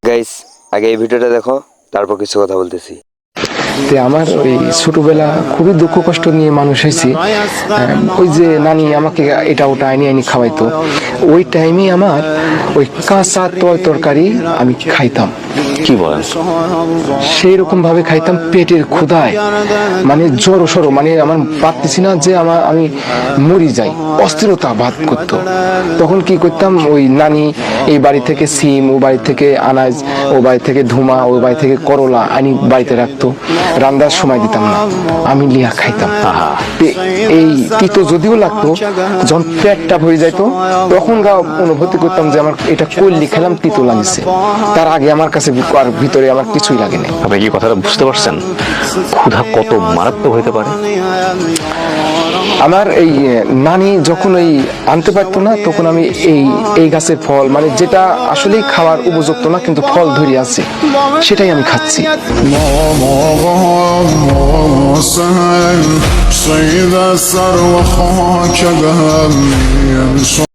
Guys, আগে এই ভিডিওটা দেখো, তারপর কিছু কথা বলতেছি। আমার ওই ছোটবেলা খুবই দুঃখ কষ্ট নিয়ে মানুষ হয়েছি। ওই যে নানি আমাকে এটা ওটা আইনি আইনি খাওয়াইতো, ওই টাইমে আমার ওই কাঁচা তরকারি আমি খাইতাম। কি বলেন? সেই রকম ভাবে খাইতাম পেটের ক্ষুধায়, মানে জড়ো সড়ো, মানে আমার পারতেছি না যে আমি মরি যাই, অস্থিরতা বাদ করতো। তখন কি করতাম, ওই নানি এই বাড়ি থেকে সিম, ও বাড়ি থেকে আনাজ, ও বাড়ি থেকে ধুমা, ও বাড়ি থেকে করলা আনি বাড়িতে রাখতো। রান্নার সময় দিতাম না, আমি লিয়া খাইতাম। এই তিতো যদিও লাগতো, যখন পেটটা ভরে যাইতো তখন অনুভূতি করতাম যে আমার এটা করলি খেলাম, তিতো লাগিছে। তার আগে আমার কাছে আর ভিতরে আমার কিছুই লাগে না। আপনি কি কথাটা বুঝতে পারছেন? ক্ষুধা কত মারাত্মক হইতে পারে। আমার এই নানি যখন ওই আনতে পারতো না, তখন আমি এই গাছের ফল, মানে যেটা আসলে খাওয়ার উপযুক্ত না কিন্তু ফল ধরে আছে, সেটাই আমি খাচ্ছি।